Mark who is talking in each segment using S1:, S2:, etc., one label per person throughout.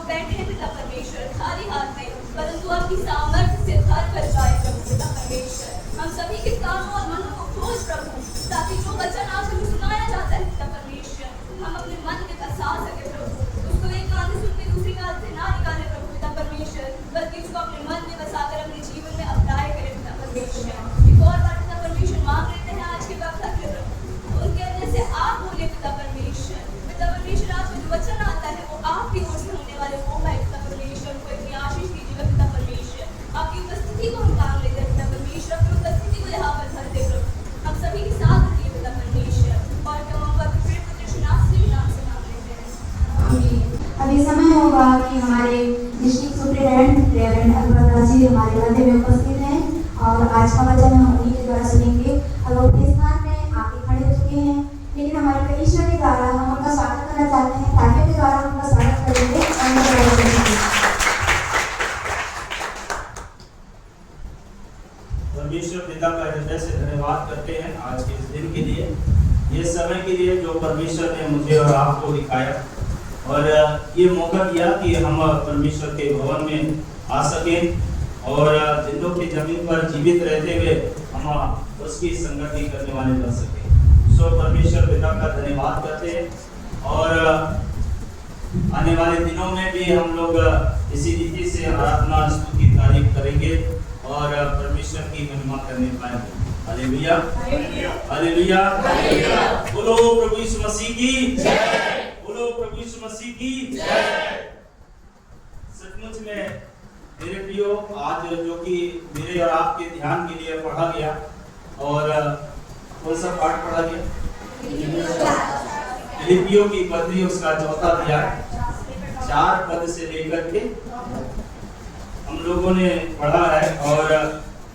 S1: लोग बैठे हैं पिता परमेश्वर खाली हाथ में, परंतु आपकी सामर्थ्य से भर कर जाए प्रभु पिता परमेश्वर। हम सभी के कानों और मनों को खोल प्रभु, ताकि जो वचन आज हमें सुनाया जाता है पिता परमेश्वर, हम अपने मन में बसा सके प्रभु। उसको एक कान से सुन के दूसरी कान से ना निकाले प्रभु पिता परमेश्वर, बल्कि उसको अपने मन में बसाकर अपने जीवन में अप्लाई करें पिता परमेश्वर। एक और बात पिता परमेश्वर मांग लेते हैं आज के वक्त के प्रभु, उनके अंदर से आप बोले पिता परमेश्वर। पिता परमेश्वर आज जो वचन आता है वो आपकी ओर से होने वाले वो है पिता परमेश्वर। को इतनी आशीष दीजिएगा पिता परमेश्वर। आपकी उपस्थिति को हम मांग लेते हैं पिता परमेश्वर, अपनी उपस्थिति को यहाँ पर भर दे प्रभु, हम सभी के साथ रखिए पिता परमेश्वर। और हम आपके प्रिय पुत्र यीशु नाम से मांग लेते हैं।
S2: अभी समय होगा कि हमारे डिस्ट्रिक्ट सुपरिटेंडेंट रेवरेंड अकबर जी हमारे मध्य में उपस्थित हैं और आज का वचन हम उन्हीं के द्वारा सुनेंगे। अब अपने स्थान में आके खड़े हो चुके हैं, लेकिन हमारे कलीसिया के द्वारा हम उनका स्वागत करना चाहते हैं। तालियों के द्वारा उनका स्वागत करेंगे।
S3: परमेश्वर पिता का हृदय से धन्यवाद करते हैं आज के इस दिन के लिए, ये समय के लिए जो परमेश्वर ने मुझे और आपको दिखाया और ये मौका दिया कि हम परमेश्वर के भवन में आ सकें और जिंदों की जमीन पर जीवित रहते हुए हम उसकी संगति करने वाले बन सके। सो परमेश्वर पिता का धन्यवाद करते हैं और आने वाले दिनों में भी हम लोग इसी रीति से आराधना स्तुति की तारीफ करेंगे और परमेश्वर की महिमा करने पाएंगे। Hallelujah hallelujah hallelujah. बोलो प्रभु यीशु मसीह की जय, बोलो प्रभु यीशु मसीह की जय। सचमुच में मेरे प्रियो, आज जो कि मेरे और आपके ध्यान के लिए पढ़ा गया, और कौन सा पाठ पढ़ा गया? फिलिपियों की पत्री उसका चौथा अध्याय 4 पद से लेकर के हम लोगों ने पढ़ा है और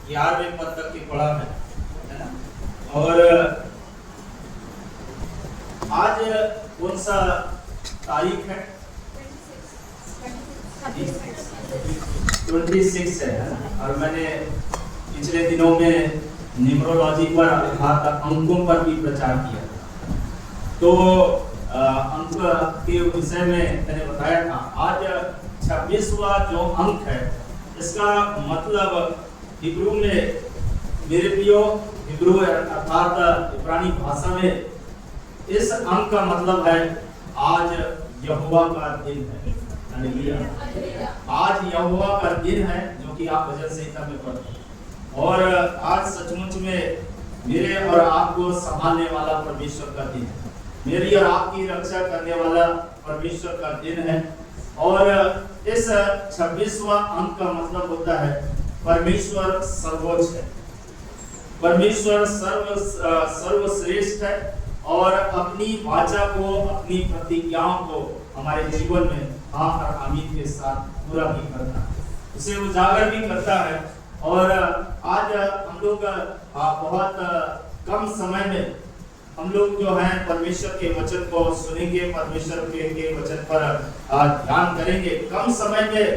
S3: 11वें पद तक की पढ़ा है ना। और आज कौन सा तारीख है? 26 है ना। और मैंने पिछले दिनों में न्यूमरोलॉजी पर अर्थात अंकों पर भी प्रचार किया था, तो अंक के विषय में मैंने बताया था। आज 26वां जो अंक है, इसका मतलब हिब्रू में, मेरे प्रियो, हिब्रू अर्थात इब्रानी भाषा में इस अंक का मतलब है आज यहोवा का दिन है। आज यहोवा का दिन है, जो कि आप भजन संहिता में पढ़ते हैं। और आज सचमुच में मेरे और आपको संभालने वाला परमेश्वर का दिन है, मेरी और आपकी रक्षा करने वाला परमेश्वर का दिन है। और इस 26वां अंक का मतलब होता है परमेश्वर सर्वोच्च है, परमेश्वर सर्वश्रेष्ठ है और अपनी वाचा को, अपनी प्रतिज्ञाओं को हमारे जीवन में हाँ और आमीन के साथ पूरा भी करता है, उसे उजागर भी करता है। और आज हम लोग बहुत कम समय में हम लोग जो हैं परमेश्वर के वचन को सुनेंगे, परमेश्वर के वचन पर ध्यान करेंगे। कम समय में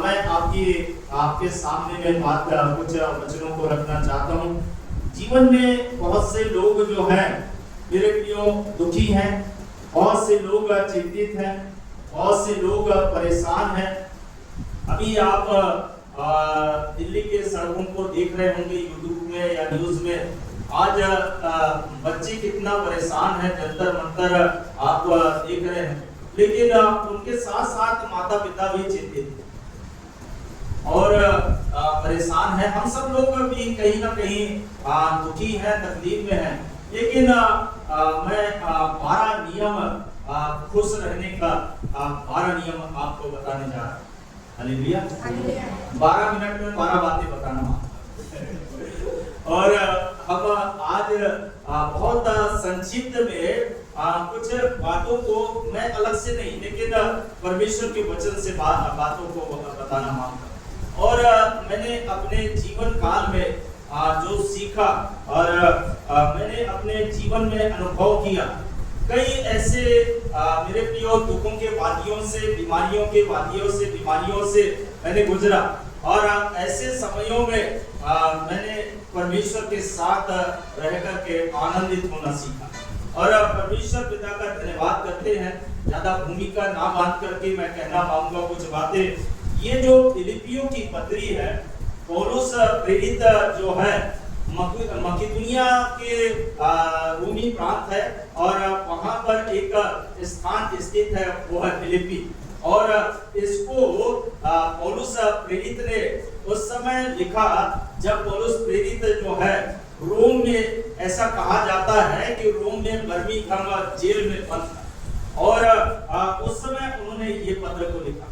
S3: मैं आपके सामने में कुछ वचनों को रखना चाहता हूँ। जीवन में बहुत से लोग जो हैं मेरे प्रियो दुखी हैं, बहुत से लोग चिंतित हैं, बहुत से लोग परेशान हैं। अभी आप दिल्ली के सड़कों को देख रहे होंगे यूट्यूब में या न्यूज में। आज बच्चे कितना परेशान है, जंतर मंतर आप देख रहे हैं, लेकिन उनके साथ साथ माता पिता भी चिंतित हैं और परेशान है। हम सब लोग भी कहीं ना कहीं दुखी हैं, तकलीफ में हैं। लेकिन मैं 12 नियम खुश रहने का 12 नियम आपको बताने जा रहा हूँ। हालेलुया। 12 मिनट में 12 बातें बताना। और हम आज बहुत संक्षिप्त में कुछ बातों को मैं अलग से नहीं, लेकिन परमेश्वर के वचन से बातों को बताना मांगता हूँ। और मैंने अपने जीवन काल में जो सीखा और मैंने अपने जीवन में अनुभव किया, कई ऐसे मेरे प्रियो दुखों के वादियों से, बीमारियों से मैंने गुजरा। और ऐसे समयों में मैंने परमेश्वर के साथ रह कर के आनंदित होना सीखा। और परमेश्वर पिता का धन्यवाद करते हैं। ज्यादा भूमिका ना बांध करके मैं कहना चाहूंगा कुछ बातें। ये जो फिलिपियों की पत्री है, पौलुस प्रेरित जो है मकिदुनिया के रोमी प्रांत है और वहां पर एक स्थान स्थित है, वो है फिलिपी। और इसको पौलुस प्रेरित ने उस समय लिखा जब पौलुस प्रेरित जो है रोम में, ऐसा कहा जाता है कि रोम में बर्मिंघम जेल में बंद था और उस समय उन्होंने ये पत्र को लिखा।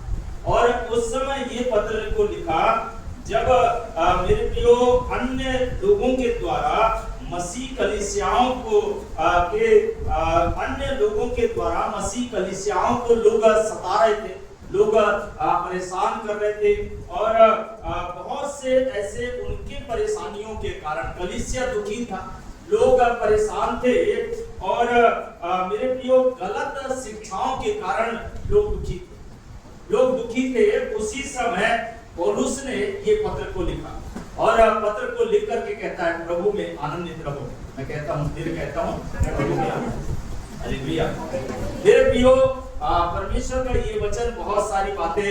S3: और उस समय ये पत्र को लिखा जब मेरे प्रियो अन्य लोगों के द्वारा मसीह कलीसियाओं को अन्य लोगों के द्वारा मसीह कलीसियाओं को लोग सता रहे थे, लोग परेशान कर रहे थे और बहुत से ऐसे उनके परेशानियों के कारण कलीसिया दुखी था, लोग परेशान थे और मेरे प्रियो गलत शिक्षाओं के कारण लोग दुखी थे। उसी समय पौलुस ने ये पत्र को लिखा और पत्र को लिख करके कहता है प्रभु में आनंदित रहो। मैं कहता हूँ फिर कहता हूँ प्रभु में आनंदित। हालेलुया। मेरे प्रियो परमेश्वर का ये वचन बहुत सारी बातें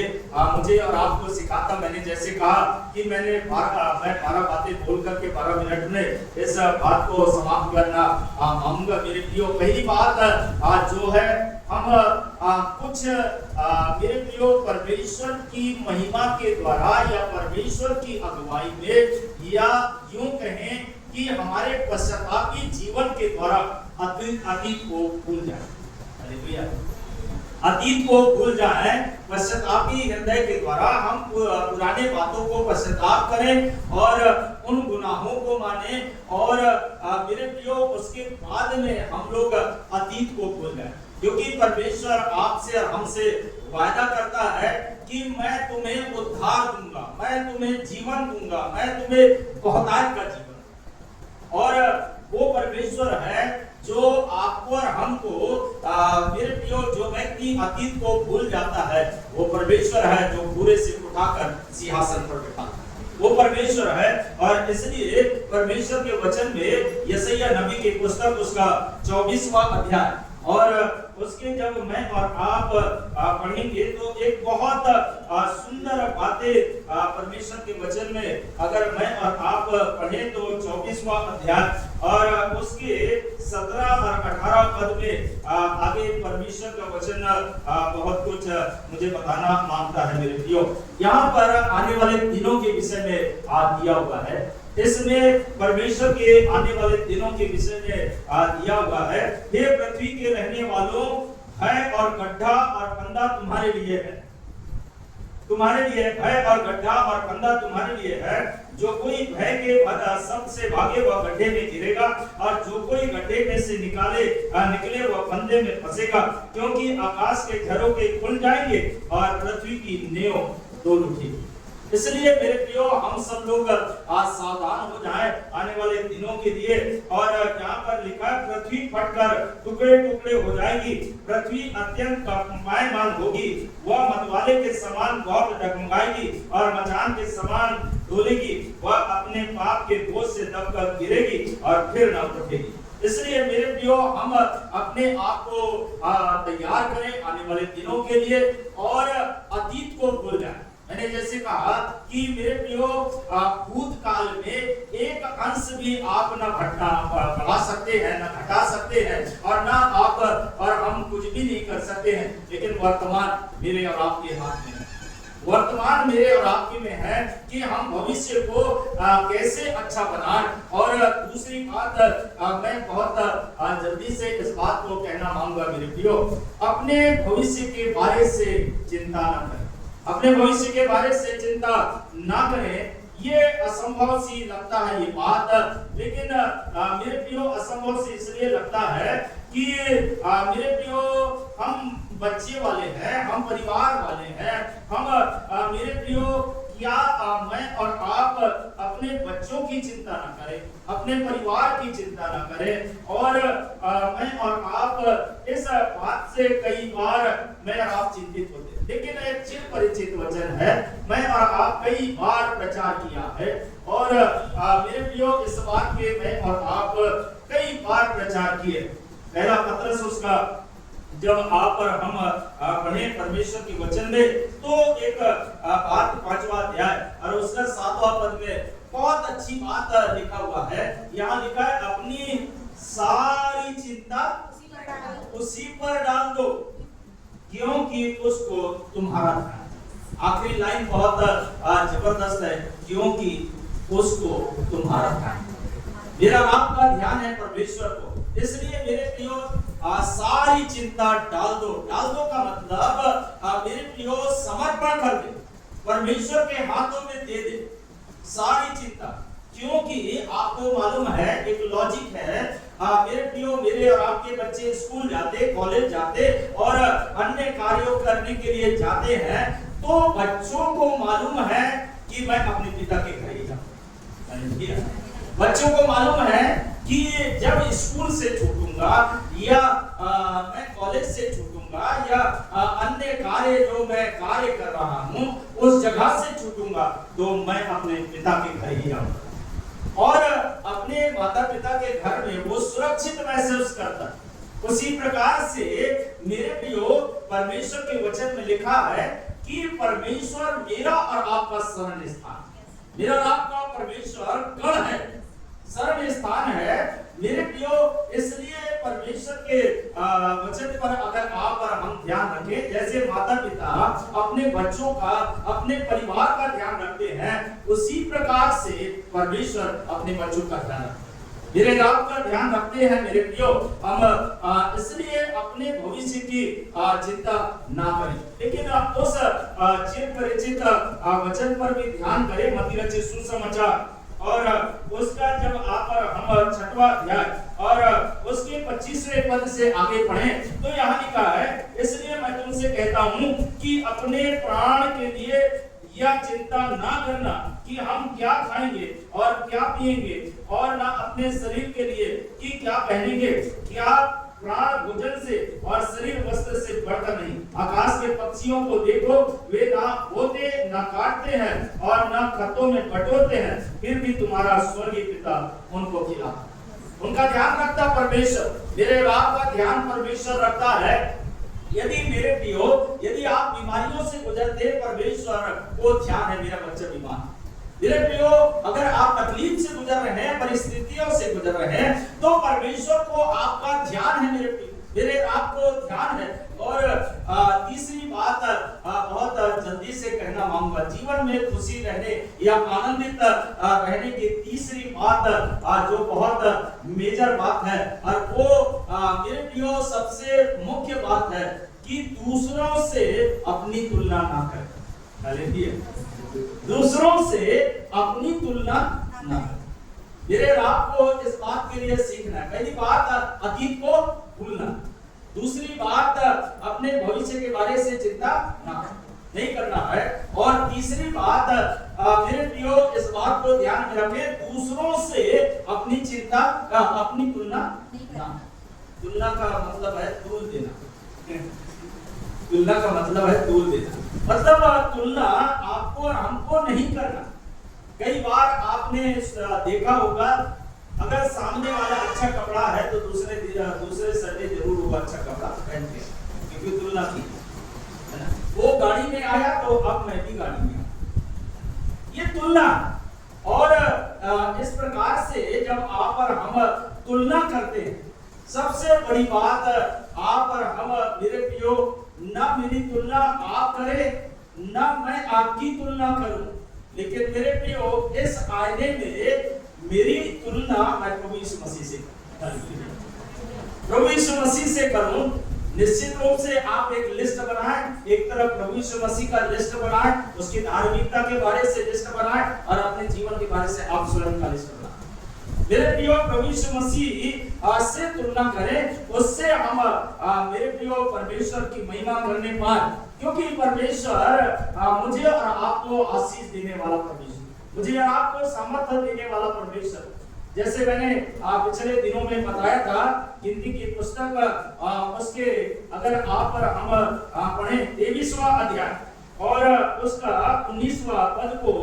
S3: मुझे और आपको सिखाता। मैंने जैसे कहा कि मैं 12 बातें बोल करके 12 मिनट में इस बात को समाप्त करना चाहूंगा। मेरे प्रियो पहली बात जो है हम कुछ मेरे प्रियो परमेश्वर की महिमा के द्वारा या परमेश्वर की अगुवाई में या यूं कहें कि हमारे पश्चातापी जीवन के द्वारा अतीत को भूल जाए। हालेलुया। अतीत को भूल जाए, पश्चातापी हृदय के द्वारा हम पुराने बातों को पश्चाताप करें और उन गुनाहों को माने और मेरे प्रियो उसके बाद में हम लोग अतीत को भूल जाए, क्योंकि परमेश्वर आपसे और हमसे वायदा करता है कि मैं तुम्हें उद्धार दूंगा, मैं तुम्हें जीवन दूंगा, मैं तुम्हें बहुतायत का जीवन। और वो परमेश्वर है जो आपको और हमको मेरे प्रियो जो व्यक्ति अतीत को भूल जाता है वो परमेश्वर है जो पूरे से उठाकर सिंहासन पर बैठाता है, वो परमेश्वर है। और इसलिए परमेश्वर के वचन में यशायाह नबी की पुस्तक उसका 24वां अध्याय और उसके जब मैं और आप पढ़ेंगे तो एक बहुत सुंदर बातें परमेश्वर के वचन में अगर मैं और आप पढ़ें तो 24वां अध्याय और उसके 17 और 18 पद में आगे परमेश्वर का वचन बहुत कुछ मुझे बताना मांगता है। मेरे प्रियो यहाँ पर आने वाले दिनों के विषय में दिया हुआ है, इसमें परमेश्वर के आने वाले दिनों के विषय में दिया हुआ है। हे पृथ्वी के रहने वालों, भय और गड्ढा और फंदा तुम्हारे लिए है, तुम्हारे लिए भय और गड्ढा और फंदा तुम्हारे लिए है। जो कोई भय के शब्द से भागे वह गड्ढे में गिरेगा और जो कोई गड्ढे में से निकले वह फंदे में फंसेगा, क्योंकि आकाश के घरों के खुल जाएंगे और पृथ्वी की नेव डोल उठेगी। इसलिए मेरे प्रियो हम सब लोग आज सावधान हो जाएं आने वाले दिनों के लिए। और यहाँ पर लिखा पृथ्वी फटकर टुकड़े टुकड़े हो जाएगी, पृथ्वी अत्यंत कंपायमान होगी, वह मतवाले के समान बहुत डगमगाएगी और मचान के समान डोलेगी, वह अपने पाप के बोझ से दबकर गिरेगी और फिर न उठेगी। इसलिए मेरे प्रियो हम अपने आप को तैयार करें आने वाले दिनों के लिए और अतीत को भूल जाएं। मैंने जैसे कहा कि मेरे प्रियो भूतकाल में एक अंश भी आप न बढ़ा सकते हैं, न घटा सकते हैं और न आप और हम कुछ भी नहीं कर सकते हैं, लेकिन वर्तमान मेरे और आपके हाथ में है। वर्तमान मेरे और आपके में है कि हम भविष्य को कैसे अच्छा बनाएं। और दूसरी बात मैं बहुत जल्दी से इस बात को कहना मांगूंगा मेरे प्रियो, अपने भविष्य के बारे से चिंता न करें, अपने भविष्य के बारे से चिंता ना करें। ये असंभव सी लगता है ये बात, लेकिन मेरे प्रियो असंभव सी इसलिए लगता है कि मेरे प्रियो हम बच्चे वाले हैं, हम परिवार वाले हैं, हम मेरे प्रियो क्या मैं और आप अपने बच्चों की चिंता ना करें, अपने परिवार की चिंता ना करें। और मैं और आप इस बात से कई बार मैं और आप चिंतित होते हैं, लेकिन एक चिर परिचित वचन है, मैं और आप कई बार प्रचार किया है और मेरे प्रियो इस बात के मैं और आप कई बार प्रचार किए। पहला पत्रस उसका जब आप और हम पढ़े परमेश्वर के वचन में तो एक बात 5वां अध्याय और उसका 7वां पद में बहुत अच्छी बात लिखा हुआ है। यहाँ लिखा है अपनी सारी चिंता उसी पर डाल दो क्योंकि उसको तुम्हारा ध्यान। आखिरी लाइन बहुत जबरदस्त है, क्योंकि उसको तुम्हारा ध्यान। मेरा आपका ध्यान है परमेश्वर को, इसलिए मेरे प्रियो सारी चिंता डाल दो। डाल दो का मतलब मेरे प्रियो समर्पण कर दे, परमेश्वर के हाथों में दे दे सारी चिंता। क्योंकि आपको मालूम है एक लॉजिक है, मेरे प्रियो मेरे और आपके बच्चे स्कूल जाते, कॉलेज जाते और अन्य कार्यों करने के लिए जाते हैं, तो बच्चों को मालूम है कि मैं अपने पिता के घर ही जाऊं। बच्चों को मालूम है कि जब स्कूल से छूटूंगा या मैं कॉलेज से छूटूंगा या अन्य कार्य जो मैं कार्य कर रहा हूं उस जगह से छूटूंगा तो मैं अपने पिता के घर ही जाऊंगा और अपने माता पिता के घर में वो सुरक्षित महसूस करता। उसी प्रकार से मेरे प्रियो परमेश्वर के वचन में लिखा है कि परमेश्वर मेरा और आपका शरण स्थान, मेरा और आपका परमेश्वर गढ़ है, शरण स्थान है मेरे प्रियो। इसलिए परमेश्वर के वचन पर अगर आप और हम ध्यान रखें, जैसे माता पिता अपने बच्चों का, अपने परिवार का ध्यान रखते हैं, उसी प्रकार से परमेश्वर अपने बच्चों का ध्यान रखते हैं, मेरे आप का ध्यान रखते हैं मेरे प्रियो। हम इसलिए अपने भविष्य की चिंता ना करें, लेकिन उस चिर परिचित वचन पर भी ध्यान करें। मत्ती रचित सुसमाचार और उसका जब आप हम 6वां अध्याय और उसके 25वें पद से आगे पढ़ें तो यहाँ लिखा है, इसलिए मैं तुमसे कहता हूँ कि अपने प्राण के लिए यह चिंता ना करना कि हम क्या खाएंगे और क्या पिएंगे, और ना अपने शरीर के लिए कि क्या पहनेंगे। क्या प्राण भोजन से और शरीर वस्त्र से बढ़कर नहीं। आकाश के पक्षियों को देखो, वे ना बोते ना काटते हैं और ना खतों में बटोरते हैं, फिर भी तुम्हारा स्वर्गीय पिता उनको खिलाता। उनका ध्यान रखता परमेश्वर, मेरे बाप का ध्यान परमेश्वर रखता है। यदि मेरे प्रियो यदि आप बीमारियों से गुजरते, परमेश्वर को ध्यान है मेरा बच्चा बीमार। मेरे प्रियो अगर आप तकलीफ से गुजर रहे हैं, परिस्थितियों से गुजर रहे हैं, तो परमेश्वर को आपका ध्यान है मेरे प्रियो, मेरे आपको ध्यान है। और तीसरी बात बहुत जल्दी से कहना मांगूंगा, जीवन में खुशी रहने या आनंदित रहने की तीसरी बात जो बहुत मेजर बात है, और वो मेरे प्रियो सबसे मुख्य बात है कि दूसरों से अपनी तुलना ना करें। हालेलुया। दूसरों से अपनी तुलना ना करें। मेरे आपको इस बात के लिए सीखना है। पहली बात अतीत को भूलना, दूसरी बात अपने भविष्य के बारे से चिंता नहीं करना है, और तीसरी बात मेरे प्रियो इस बात को ध्यान में रखें, दूसरों से अपनी चिंता अपनी तुलना ना। तुलना का मतलब है तूल देना, तुलना का मतलब है तूल देना, मतलब तुलना आपको और हमको नहीं करना। कई बार आपने देखा होगा, अगर सामने वाला अच्छा कपड़ा है तो दूसरे सर्दे जरूर होगा अच्छा कपड़ा पहनते हैं, क्योंकि तुलना की है ना। वो गाड़ी में आया तो अब मैं भी गाड़ी में, ये तुलना। और इस प्रकार से जब आप और हम तुलना करते हैं, सबसे बड़ी बात आप और हम मेरे प्रियो, ना मेरी तुलना आप करें ना मैं आपकी तुलना करूं, लेकिन मेरे प्रियो इस आईने में मेरी तुलना मैं प्रभु यीशु मसीह से करूं। निश्चित रूप से आप एक लिस्ट बनाएं, एक तरफ प्रभु यीशु मसीह का लिस्ट बनाएं, उसकी धार्मिकता के बारे से लिस्ट बनाएं, और अपने जीवन के बारे से आप स्वयं का लिस्ट बनाएं। मेरे प्रियो प्रभु यीशु मसीह से तुलना करें, उससे हम मेरे प्रियो परमेश्वर की महिमा करने पाए, क्योंकि परमेश्वर मुझे और आपको आशीष देने वाला परमेश्वर, मुझे और आपको सामर्थ्य देने वाला परमेश्वर। जैसे मैंने पिछले दिनों में बताया था, गिनती की पुस्तक उसके अगर आप और हम पढ़ें 23वां अध्याय और उसका 19वां पद को,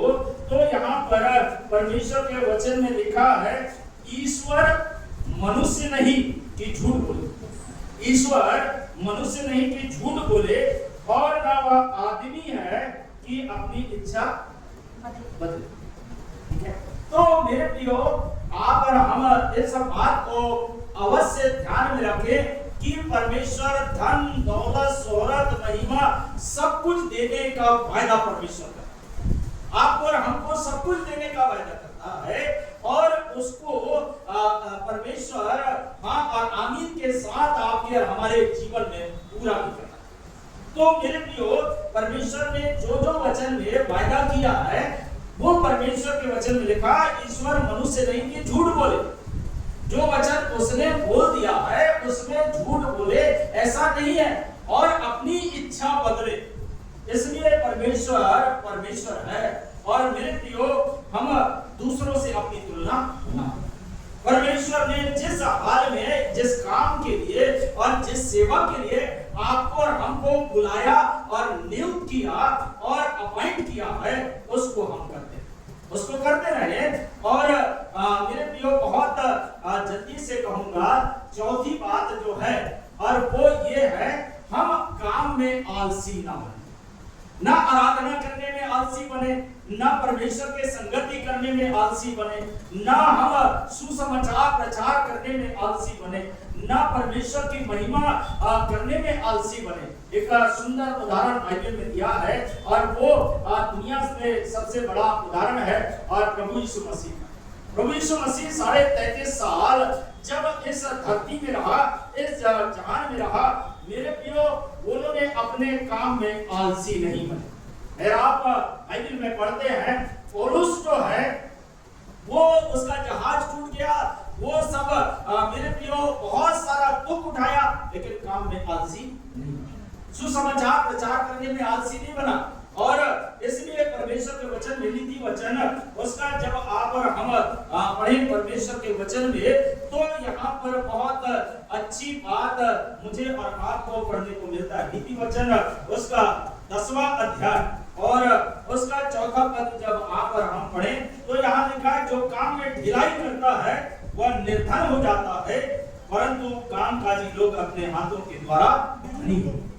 S3: तो यहाँ पर परमेश्वर के वचन में लिखा है, ईश्वर मनुष्य नहीं कि झूठ बोले। ईश्वर मनुष्य नहीं कि झूठ बोले और ना वह आदमी है कि अपनी इच्छा बदले। ठीक है, तो मेरे प्रियो आप और हम इस बात को अवश्य ध्यान में रखें कि परमेश्वर धन दौलत शोहरत महिमा सब कुछ देने का वायदा परमेश्वर करता है। आपको और हमको सब कुछ देने का वायदा करता है और उसको परमेश्वर हाँ और आमीन के साथ आपके और हमारे जीवन में पूरा भी करता है। तो मेरे प्रियो परमेश्वर ने जो जो वचन में वायदा किया है वो परमेश्वर के वचन में लिखा, ईश्वर मनुष्य नहीं कि झूठ बोले। जो वचन उसने बोल दिया है उसमें झूठ बोले ऐसा नहीं है और अपनी इच्छा बदले। इसलिए परमेश्वर है और मेरे प्रियो हम दूसरों से अपनी तुलना ना। परमेश्वर ने जिस हाल में जिस काम के लिए और जिस सेवा के लिए आपको और हमको बुलाया और नियुक्त किया और अपॉइंट किया है उसको हम करते रहे। और मेरे प्रियो बहुत जल्दी से कहूंगा चौथी बात जो है और वो ये है, हम काम में आलसी ना बने, ना आराधना करने में आलसी बने, ना परमेश्वर के संगति करने में आलसी बने, ना हम सुसमाचार प्रचार करने में आलसी बने, ना परमेश्वर की महिमा करने में आलसी बने। एक सुंदर उदाहरण बाइबल में दिया है और वो दुनिया में सबसे बड़ा उदाहरण है और प्रभु यीशु मसीह का। प्रभु यीशु मसीह 33.5 साल जब इस धरती में रहा, इस जहान में रहा, मेरे प्रियो उन्होंने अपने काम में आलसी नहीं बने। आप बाइबल में पढ़ते हैं पौलुस जो है वो उसका जहाज टूट गया, वो सब मेरे प्रियो बहुत सारा दुख उठाया लेकिन काम में आलसी नहीं बना, सुसमाचार प्रचार करने में आलसी नहीं बना। और इसलिए परमेश्वर के वचन में नीति वचन उसका जब आप और हम पढ़े परमेश्वर के वचन में तो यहाँ पर बहुत अच्छी बात मुझे और आपको पढ़ने को मिलता है। नीति वचन उसका 10वां अध्याय और उसका 4था पद जब आप और हम पढ़े तो यहाँ लिखा है, जो काम में ढिलाई करता है वह निर्धन हो जाता है, परंतु कामकाजी लोग अपने हाथों के द्वारा धनी होते हैं।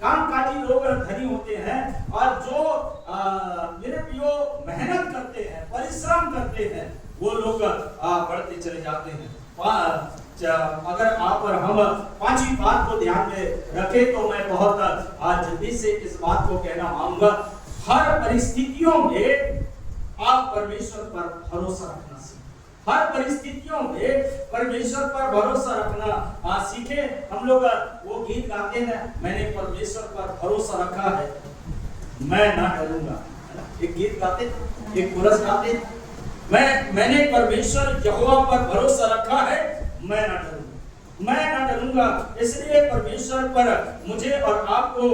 S3: कामकाजी लोग धनी होते हैं और जो मेरे प्रियो मेहनत करते हैं, परिश्रम करते हैं, वो लोग बढ़ते चले जाते हैं। अगर आप और हम पांचवी बात को ध्यान में रखें तो मैं बहुत जल्दी से इस बात को कहना चाहूंगा, हर परिस्थितियों में आप परमेश्वर पर भरोसा रखना सीखें। हर परिस्थितियों में परमेश्वर पर भरोसा रखना सीखे। हम लोग वो गीत गाते हैं, मैंने परमेश्वर पर भरोसा रखा है मैं ना डरूंगा, एक गीत गाते, एक कोरस गाते, मैंने परमेश्वर यहोवा पर भरोसा रखा है मैं ना डरूंगा। इसलिए परमेश्वर पर मुझे और आपको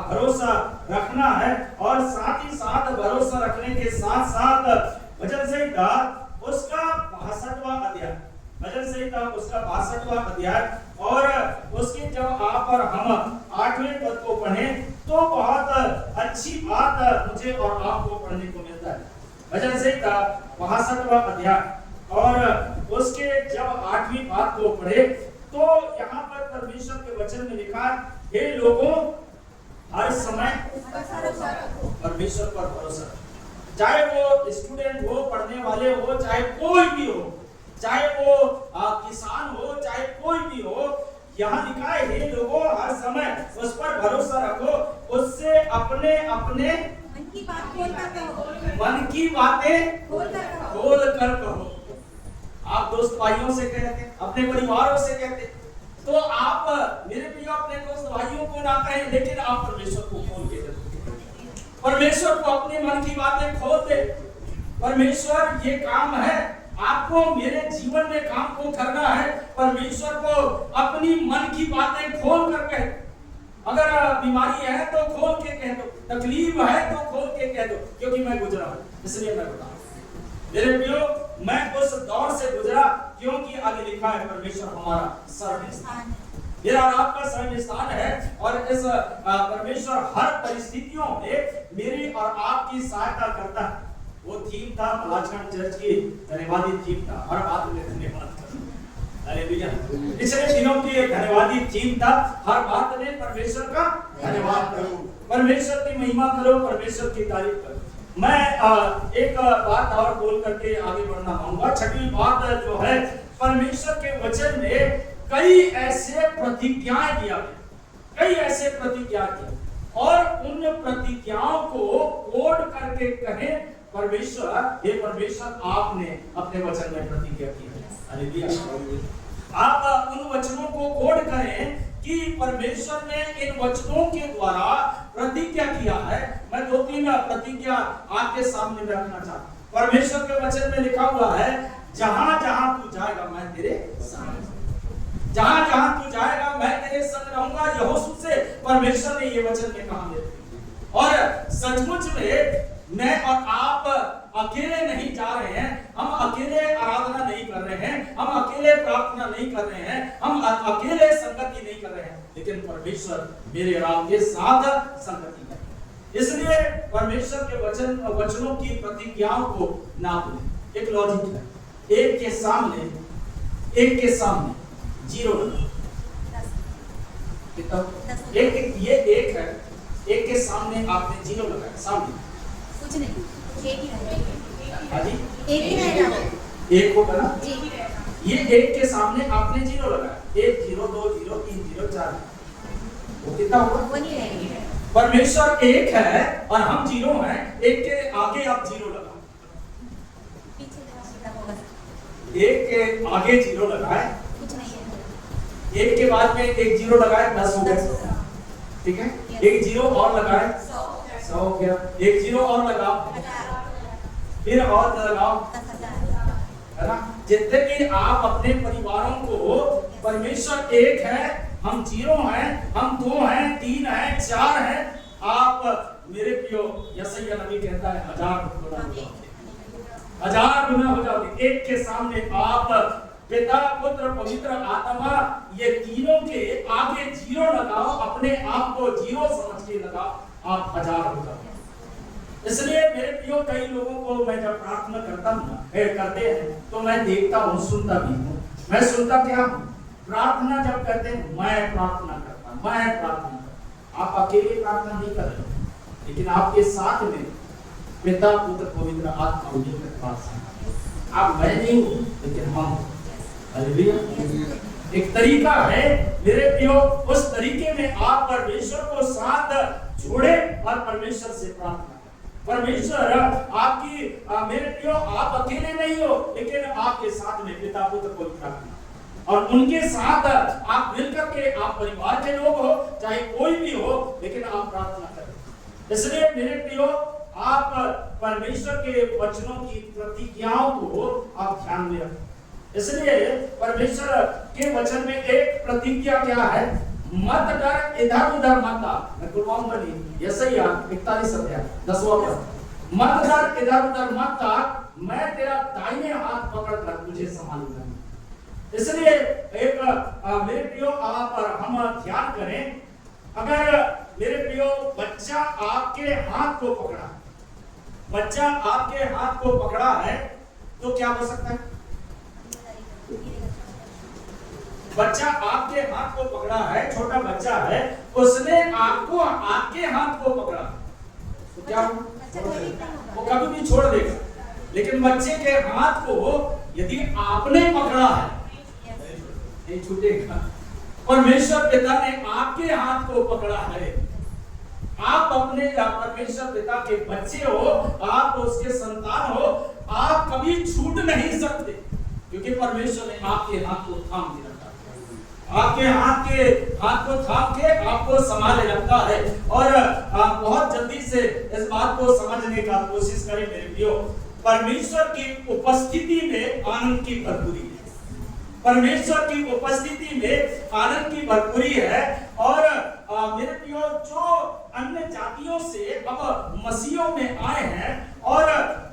S3: भरोसा रखना है और साथ ही साथ भरोसा रखने के साथ साथ भजन संहिता उसका 62वां अध्याय, भजन संहिता उसका 62वां अध्याय और उसके जब आप और हम 8वें पद को पढ़ें तो बहुत अच्छी बात मुझे और आपको पढ़ने को मिलता है। भजन संहिता 62वां अध्याय और उसके जब 8वीं बात को पढ़े तो यहाँ पर परमेश्वर के वचन में लिखा, हे लोगों हर समय परमेश्वर पर भरोसा रखो। चाहे वो स्टूडेंट हो, पढ़ने वाले हो, चाहे कोई भी हो, चाहे वो किसान हो, चाहे कोई भी हो, यहाँ लिखा है हे लोगों हर समय उस पर भरोसा रखो, उससे अपने अपने मन की बातें खोल कर कहो। आप दोस्त भाइयों से कहते, अपने परिवारों से कहते, तो आप मेरे प्रिय अपने दोस्त भाइयों को ना कहें लेकिन आप परमेश्वर को खोल के देखो, परमेश्वर को अपने मन की बातें खोल दे। परमेश्वर ये काम है आपको मेरे जीवन में काम को करना है, परमेश्वर को अपनी मन की बातें खोल कर कह। अगर बीमारी है तो खोल के कह दो, तकलीफ है तो खोल के कह दो, क्योंकि मैं गुजरा हूं इसलिए मैं बता मेरे प्रियो मैं उस दौर से गुजरा क्योंकि आगे लिखा है परमेश्वर हमारा शरण स्थान, मेरा आपका शरण स्थान है। और इस परमेश्वर हर परिस्थितियों में मेरी और आपकी सहायता करता है। वो थीम था मलाजगंज चर्च की धन्यवादी थीम था, हर बात में धन्यवाद करता हालेलुया। पिछले दिनों की एक धन्यवादी थीम था, हर बात में परमेश्वर का धन्यवाद करो, परमेश्वर की महिमा करो, परमेश्वर की तारीफ करो। मैं एक बात और बोल करके आगे बढ़ना चाहूंगा। छठी बात जो है, परमेश्वर के वचन में कई ऐसे प्रतिज्ञाएं दिया गया, कई ऐसे प्रतिज्ञा किया, और उन प्रतिज्ञाओं को कोड करके कहें परमेश्वर, हे परमेश्वर आपने अपने वचन में प्रतिज्ञा की है। हालेलुया। आप उन वचनों को कोड करें कि परमेश्वर ने इन वचनों के द्वारा प्रतिज्ञा किया है। मैं 2-3 प्रतिज्ञा आपके सामने रखना चाहता हूं। परमेश्वर के वचन में लिखा हुआ है, जहां जहां तू जाएगा मैं तेरे संग, जहां जहां तू जाएगा मैं तेरे संग रहूंगा। यहोशू से परमेश्वर ने ये वचन में कहा है, और सचमुच में मैं और आप अकेले नहीं जा रहे हैं, हम अकेले आराधना नहीं कर रहे हैं, हम अकेले प्रार्थना नहीं कर रहे हैं, हम अकेले संगति नहीं कर रहे हैं, लेकिन परमेश्वर मेरे और आपके साथ संगति है। इसलिए परमेश्वर के वचनों की प्रतिज्ञाओं को ना भूलें। एक लॉजिक है, एक के सामने जीरो लगाओ। एक ये एक है, एक के सामने आपने जीरो लगाया, सामने
S2: कुछ नहीं, एक ही रहेगा।
S3: हाजी
S2: एक ही रहेगा,
S3: एक होगा ना
S2: जी।
S3: ये एक के सामने आपने जीरो लगाया, 1 0 2 0 3 0 4, वो कितना होगा?
S2: वो नहीं रहेगा।
S3: परमेश्वर एक है और हम जीरो हैं, एक के आगे आप जीरो लगाओ, एक के आगे जीरो लगाए,
S2: कुछ नहीं है।
S3: एक के बाद में एक जीरो लगाए, 10 हो गए, ठीक है। एक जीरो और लगाए, 100 हो गया। एक जीरो और लगाओ, फिर और लगाओ, है ना। जितने भी आप अपने परिवारों को, परमेश्वर एक है, हम जीरो हैं, हम 2 हैं, 3 हैं, 4 हैं, आप मेरे प्रियो यशायाह नबी कहता है 1000 गुना हो जाओगे, 1000 गुना हो जाओगे। एक के सामने आप पिता पुत्र पवित्र आत्मा, ये तीनों के आगे जीरो लगाओ, अपने आप को जीरो समझ के लगाओ, आप 1000 हो जाओगे। इसलिए मेरे प्रियो, कई लोगों को मैं जब प्रार्थना करता हूँ करते हैं तो मैं देखता हूँ, सुनता भी हूँ। मैं सुनता क्या हूँ? प्रार्थना जब करते हैं मैं प्रार्थना करता हूँ, मैं प्रार्थना करता हूँ। आप अकेले प्रार्थना नहीं कर रहे, लेकिन आपके साथ में पिता पुत्र पवित्र आत्मा उनके पास है। आप मैं नहीं हूँ, लेकिन हम। हालेलुया। एक तरीका है मेरे प्रियो, उस तरीके में आप परमेश्वर को साथ जोड़े और परमेश्वर से प्रार्थना। परमेश्वर आपकी मेरे प्रियो, आप अकेले नहीं हो, लेकिन आपके साथ में पिता पुत्र पवित्र आत्मा, और उनके साथ आप मिलकर के, आप परिवार के लोग हो, चाहे कोई भी हो, लेकिन आप प्रार्थना करें। इसलिए मेरे प्रियो, आप परमेश्वर के वचनों की प्रतिज्ञाओं को आप ध्यान में रखें। इसलिए परमेश्वर के वचन में एक प्रतिज्ञा क्या है? मत डर, इधर उधर मत आ। मैं खुलवाऊंगा नहीं, यशायाह 41 अध्याय 10वां पद। मत डर, इधर उधर मत आ, मैं तेरा दाहिने हाथ पकड़कर तुझे संभालूंगा। इसलिए एक मेरे प्रियो, आप हम ध्यान करें, अगर मेरे प्रियो बच्चा आपके हाथ को पकड़ा, बच्चा आपके हाथ को पकड़ा है, तो क्या हो सकता है? बच्चा आपके हाथ को पकड़ा है, छोटा बच्चा है, उसने आपको, आपके हाथ को पकड़ा, तो क्या वो कभी भी छोड़ देगा। लेकिन बच्चे के हाथ को यदि आपने पकड़ा है, नहीं छूटेगा। परमेश्वर पिता ने आपके हाथ को पकड़ा है, आप अपने परमेश्वर पिता के बच्चे हो, आप उसके संतान हो, आप कभी छूट नहीं सकते, क्योंकि परमेश्वर ने आपके हाथ को थाम के रखा है। आपके हाथ को थाम के आपको संभाले रखता है। और आप बहुत जल्दी से इस बात को समझने का कोशिश करें मेरे प्रियो। परमेश्वर की उपस्थिति में आनंद की भरपूरी है, परमेश्वर की उपस्थिति में आनंद की भरपूरी है। और मेरे प्रियो, जो अन्य जातियों से अब मसीहों में आए हैं और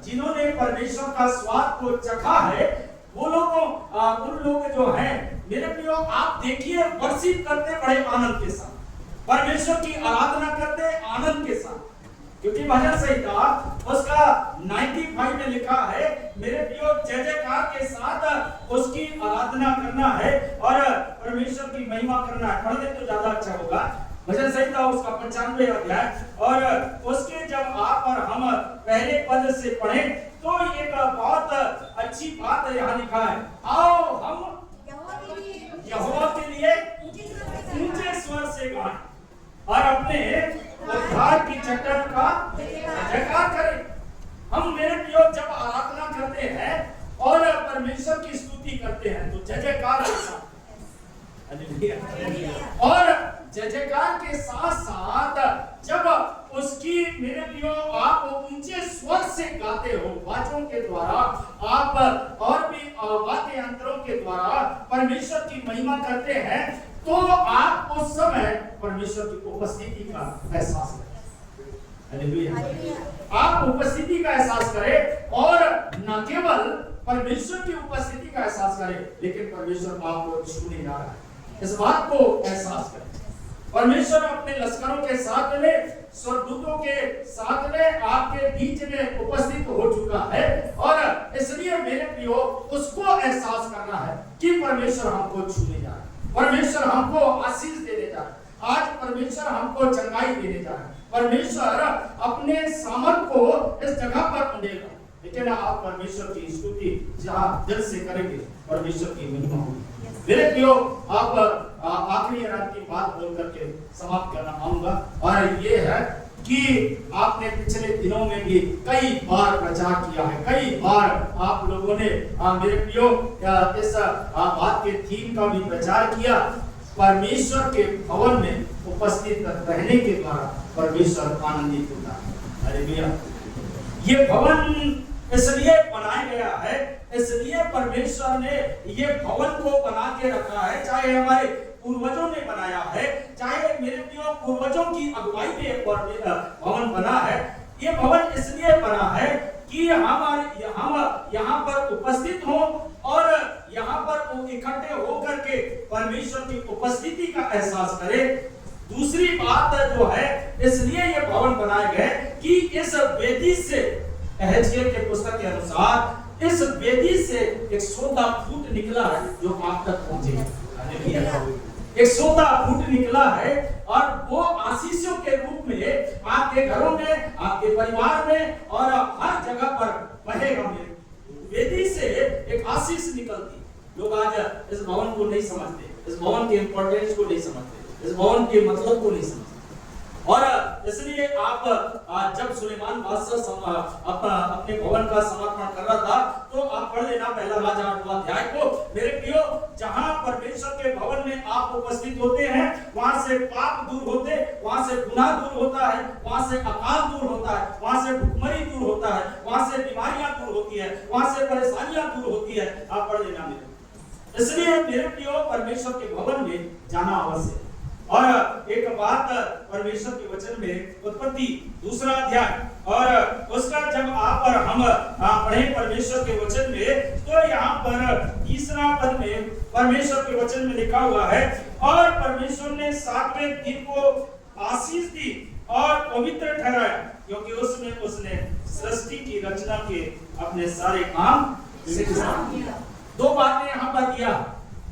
S3: जिन्होंने परमेश्वर का स्वाद को चखा है, वो लोगों उन लोग जो हैं मेरे प्रियो, आप देखिए वर्शिप करते बड़े आनंद के साथ, परमेश्वर की आराधना करते आनंद के साथ, क्योंकि भजन संहिता उसका 95 में लिखा है मेरे प्रियो, जय जयकार के साथ उसकी आराधना करना है और परमेश्वर की महिमा करना है। पढ़ दे तो ज्यादा अच्छा होगा। भजन संहिता उसका 95 अध्याय और उसके जब आप और हम पहले पद से पढ़े तो एक बहुत अच्छी बात यहाँ लिखा है, आओ हम यहोवा के लिए ऊंचे स्वर से गाएं और अपने उद्धार की चट्टान का जयकार करें। हम मेरे प्रियो जब आराधना करते हैं और परमेश्वर की स्तुति करते हैं तो जय जयकार और जय जयकार के साथ साथ जब उसकी मेरे प्रियो आप ऊंचे स्वर से गाते हो, वाचों के द्वारा आप और भी वाद्य यंत्रों के द्वारा परमेश्वर की महिमा करते हैं तो आप उस समय परमेश्वर की उपस्थिति का एहसास करें। हालेलुया। आप उपस्थिति का एहसास करें और न केवल परमेश्वर की उपस्थिति का एहसास करें लेकिन परमेश्वर आपको छूने जा रहा है, इस बात को एहसास करें। परमेश्वर अपने लश्करों के साथ में, स्वर्गदूतों के साथ में आपके बीच में उपस्थित हो चुका है और इसलिए मेरे प्रियो उसको एहसास करना है कि परमेश्वर हमको छूने जा रहा है, परमेश्वर हमको आशीष देने जा रहा है, आज परमेश्वर हमको चंगाई देने जा रहा है, परमेश्वर अपने सामर्थ को इस जगह पर उंडेगा। लेकिन आप परमेश्वर की स्तुति जहां दिल से करेंगे परमेश्वर की महिमा होगी। मेरे प्रियो आप आखिरी रात की बात बोल करके समाप्त करना चाहूंगा और ये है कि आपने पिछले दिनों में भी कई बार प्रचार किया है, कई बार आप लोगों ने मेरे प्रियो इस बात के थीम का भी प्रचार किया, परमेश्वर के भवन में उपस्थित रहने के द्वारा परमेश्वर आनंदित होता है। हालेलुया। ये भवन इसलिए बनाया गया है, इसलिए परमेश्वर ने ये भवन को बना के रखा है, चाहे हमारे पूर्वजों ने बनाया है, चाहे मेरे प्रियो पूर्वजों की अगुवाई में एक भवन बना है। ये भवन इसलिए बना है कि हम यहाँ पर उपस्थित हों और यहाँ पर इकट्ठे होकर के परमेश्वर की उपस्थिति का एहसास करें। दूसरी बात जो है इसलिए ये भवन बनाए गए कि इस वेदी से, एहेजकेल के पुस्तक के अनुसार इस वेदी से एक सोता फूट निकला है जो आप तक पहुंचे। एक सोता फूट निकला है और वो आशीषों के रूप में आपके घरों में, आपके परिवार में और हर जगह पर बहेगा। वेदी से एक आशीष निकलती। लोग आज इस भवन को नहीं समझते, इस भवन के इंपॉर्टेंस को नहीं समझते, इस भवन के मतलब को नहीं समझते। और इसलिए आप जब सुलेमान बादशाह अपने भवन का समर्पण कर रहा था तो आप पढ़ लेना पहला राजा 8वां अध्याय को। मेरे प्रियो, जहां परमेश्वर के भवन में आप उपस्थित होते हैं वहां से पाप दूर होते, वहां से गुनाह दूर होता है, वहां से अकाल दूर होता है, वहां से भुखमरी दूर होता है, वहां से बीमारियां दूर होती है, वहां से परेशानियां दूर होती है। आप पढ़ लेना मेरे। इसलिए मेरे प्रियो परमेश्वर के भवन में जाना आवश्यक। और एक बात परमेश्वर के वचन में उत्पत्ति 2 अध्याय और उसका जब आप और हम पढ़े परमेश्वर के वचन में तो यहाँ पर 3 पद में परमेश्वर के वचन में लिखा हुआ है, और परमेश्वर ने 7वें दिन को आशीष दी और पवित्र ठहराया क्योंकि उसने सृष्टि की रचना के अपने सारे काम सिखा दिया। 2 बातें यहाँ पर दिया।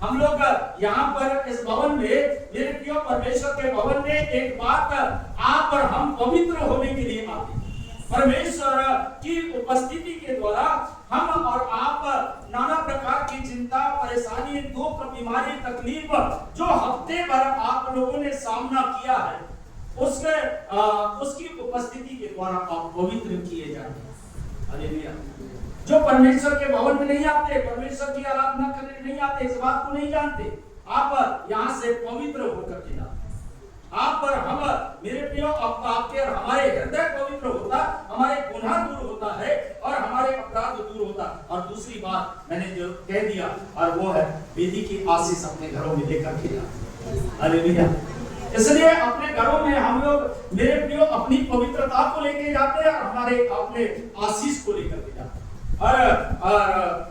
S3: हम लोग यहाँ पर इस भवन में मेरे प्रिय परमेश्वर के भवन में एक बात, आप और हम पवित्र होने के लिए आते हैं। परमेश्वर की उपस्थिति के द्वारा हम और आप नाना प्रकार की चिंता, परेशानी, दुख, बीमारी, तकलीफ जो हफ्ते भर आप लोगों ने सामना किया है उसकी उपस्थिति के द्वारा आप पवित्र किए जाते हैं। हालेलुया। जो परमेश्वर के भवन में नहीं आते, परमेश्वर की आराधना करने नहीं आते, इस बात को नहीं जानते, आप यहाँ से पवित्र होकर के जाते। आप पर हम मेरे प्रियो आपके और हमारे हृदय पवित्र होता, हमारे गुनाह दूर होता है और हमारे अपराध दूर होता। और दूसरी बात मैंने जो कह दिया और वो है वेदी की आशीष अपने घरों में लेकर के जाते। हालेलुया। इसलिए अपने घरों में हम लोग मेरे प्रियो अपनी पवित्रता को लेके जाते हैं और हमारे अपने आशीष को लेकर के जाते हैं। और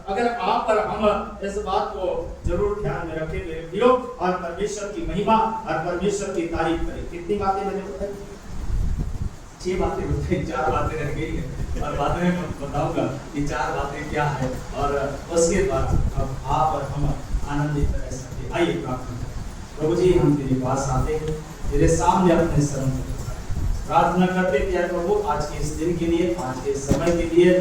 S3: अगर आप और हम इस बात को जरूर ध्यान में रखें मेरे प्रियो और परमेश्वर की महिमा और परमेश्वर की तारीफ करें। कितनी बातें मैंने बताई? 6 बातें होती हैं, 4 बातें रह गई है और बाद में बताऊंगा कि 4 बातें क्या है और उसके बाद अब आप और हम आनंदित रह सकते। आइए प्रार्थना करें। प्रभु जी, हम तेरे पास आते हैं, तेरे सामने अपने शरण को प्रार्थना करते हैं प्रभु, आज के इस दिन के लिए, आज के समय के लिए,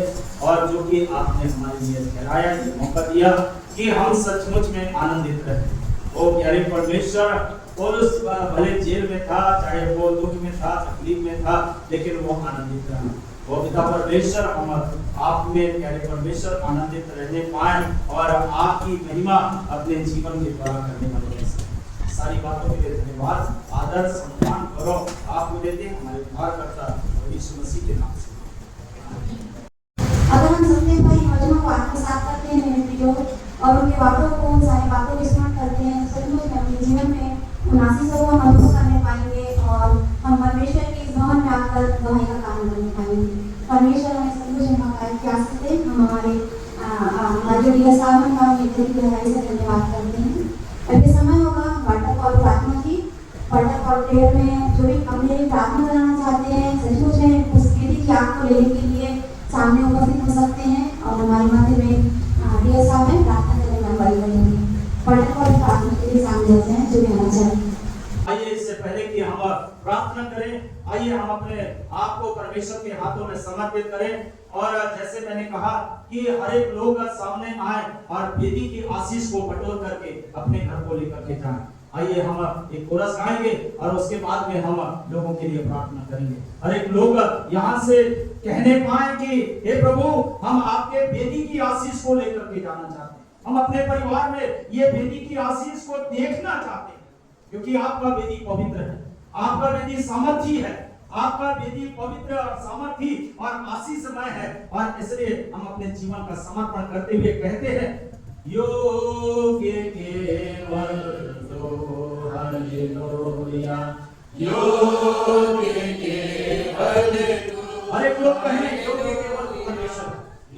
S3: और जो कि आपने हमारे लिए ठहराया, ये मौका दिया कि हम सचमुच में आनंदित रहे। ओ प्यारे परमेश्वर, पौलुस भले जेल में था, चाहे वो दुख में था, तकलीफ में था, लेकिन वो आनंदित रहा। वो पिता परमेश्वर, हम आप में प्यारे परमेश्वर आनंदित रहने पाए और आपकी महिमा अपने जीवन के द्वारा करने वाले हैं। सारी बातों के लिए धन्यवाद, आदर, सम्मान, गौरव आपको देते हैं हमारे उद्धारकर्ता यीशु मसीह के नाम से।
S2: अगर हम सत्य भाई वचनों को आत्मसात करते हैं मेरे प्रियो, और उनकी बातों को, उन सारी बातों को स्मरण करते हैं, सचमुच में अपने जीवन में उन आशीषों को हम अनुभव करने पाएंगे और हम परमेश्वर के इस भवन में आकर गवाही का काम करने पाएंगे। परमेश्वर हमें सचमुच में की आशीष दे। हम हमारे जो दिया सावन का गहराई से धन्यवाद करते हैं। अभी समय होगा वाटर कॉल प्रार्थना की। वाटर कॉल प्रेयर में जो भी हमने प्रार्थना कराना चाहते हैं, सचमुच में उस विधि की आग को लेने के लिए सामने उपस्थित हो सकते हैं और हमारे मध्य में दिया साहब है प्रार्थना करने में अगुवाई करेंगे। वाटर कॉल प्रार्थना के लिए सामने आते हैं जो भी आना चाहिए।
S3: आइए इससे पहले कि हम प्रार्थना करें, आइए हम अपने आप को परमेश्वर के हाथों में समर्पित करें। और जैसे मैंने कहा कि हर एक लोग सामने आए और वेदी की आशीष को बटोर करके अपने घर को लेकर के जाएं। आइए हम एक कोरस गाएंगे और उसके बाद में हम लोगों के लिए प्रार्थना करेंगे। हर एक लोग यहाँ से कहने पाए कि हे प्रभु, हम आपके वेदी की आशीष को लेकर के जाना चाहते हैं। हम अपने परिवार में ये वेदी की आशीष को देखना चाहते हैं, क्योंकि आपका वेदी पवित्र है, आपका वेदी सामर्थी है, आपका वेदी पवित्र और सामर्थी और आशीषमय है। और इसलिए हम अपने जीवन का समर्पण करते हुए कहते हैं, योग्य केवल तो हालेलुया, योग्य केवल तो। हर एक लोग कहें, योग्य केवल परमेश्वर,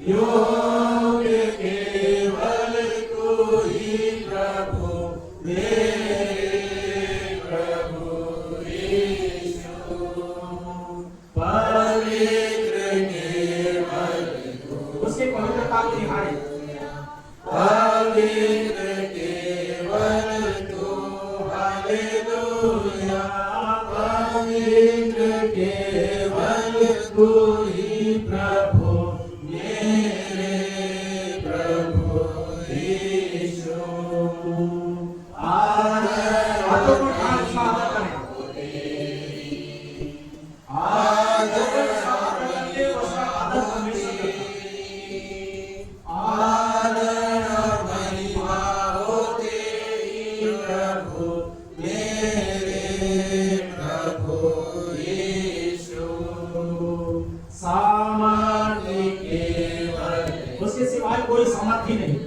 S3: योग्य केवल तू ही प्रभु, मेरे प्रभु यीशु, पवित्र केवल तू। उसकी पवित्रता को दिखाएं, पवित्र केवल तू, हालेलुया, पवित्र केवल तू ही प्रभु, मेरे प्रभु यीशु। हाथों को आदर करें, आदर करते उसका आदर परमेश्वर करता है। आदर और महिमा हो तेरी प्रभु, मेरे प्रभु यीशु। सामर्थी केवल, उसके सिवाय कोई सामर्थी नहीं।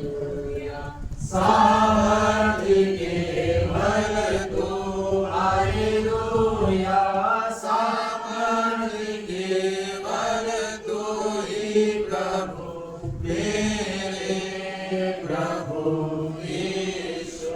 S3: सामर्थी केवल तू, हालेलुया, सामर्थी केवल तू ही प्रभु, मेरे प्रभु यीशु।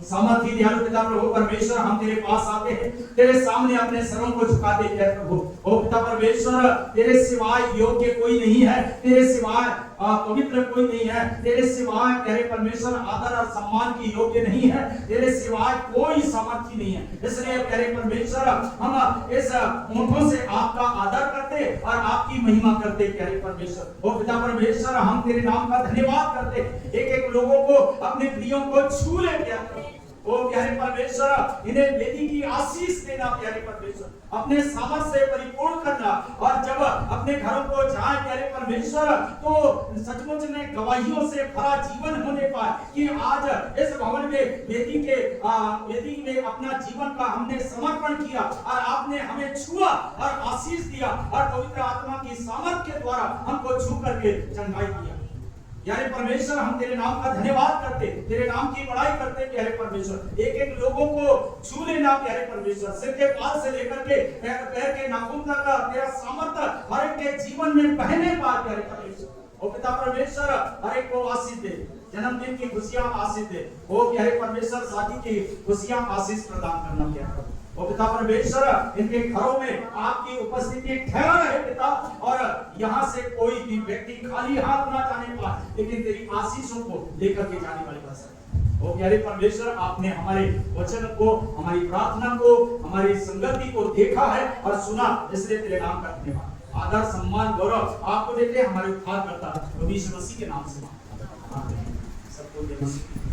S3: सामर्थी दयालु पिता प्रभु परमेश्वर, हम तेरे पास आते हैं, तेरे सामने अपने सरों को झुकाते हैं प्रभु। ओ पिता परमेश्वर, तेरे सिवाय योग्य कोई नहीं है, तेरे सिवाय पवित्र कोई नहीं है, तेरे सिवाय तेरे परमेश्वर आदर और सम्मान की योग्य नहीं है, तेरे सिवाय कोई सामर्थ्य नहीं है। इसलिए तेरे परमेश्वर, हम इस होठों से आपका आदर करते और आपकी महिमा करते प्यारे परमेश्वर। ओ पिता परमेश्वर, हम तेरे नाम का धन्यवाद करते, एक एक लोगों को, अपने प्रियों को छू ले प्यारे। ओ प्यारे परमेश्वर, इन्हें वेदी की आशीष देना प्यारे परमेश्वर, अपने सामर्थ से परिपूर्ण करना, और जब अपने घरों को जाए प्यारे परमेश्वर, तो सचमुच में गवाहियों से भरा जीवन होने पाए कि आज इस भवन में वेदी में अपना जीवन का हमने समर्पण किया और आपने हमें छुआ और आशीष दिया और पवित्र आत्मा की सामर्थ के द्वारा हमको छू करके चंगाई किया। यारे परमेश्वर, हम तेरे नाम का धन्यवाद करते, तेरे नाम की बड़ाई करते प्यारे परमेश्वर। एक एक लोगों को छू लेना प्यारे परमेश्वर, सिर के बाल से लेकर के पैर के नाखून तक तेरा सामर्थ्य हर एक के जीवन में बहने पाए प्यारे परमेश्वर। ओ पिता परमेश्वर, हर एक को आशीष दे, जन्मदिन की खुशियां आशीष दे। ओ प्यारे परमेश्वर शादी की खुशियां आशीष प्रदान करना क्या करो। ओ पिता परमेश्वर इनके घरों में आपकी उपस्थिति ठहरा रहे पिता, और यहाँ से कोई भी व्यक्ति खाली हाथ ना जाने पाए, लेकिन तेरी आशीषों को लेकर के जाने वाले बन सके। ओ प्यारे परमेश्वर, आपने हमारे वचन को, हमारी प्रार्थना को, हमारी संगति को देखा है और सुना, इसलिए तेरे नाम का धन्यवाद। आदर सम्मान गौरव आपको देते हमारे उद्धारकर्ता प्रभु यीशु मसीह के नाम से। आमीन। सबको जय मसीह।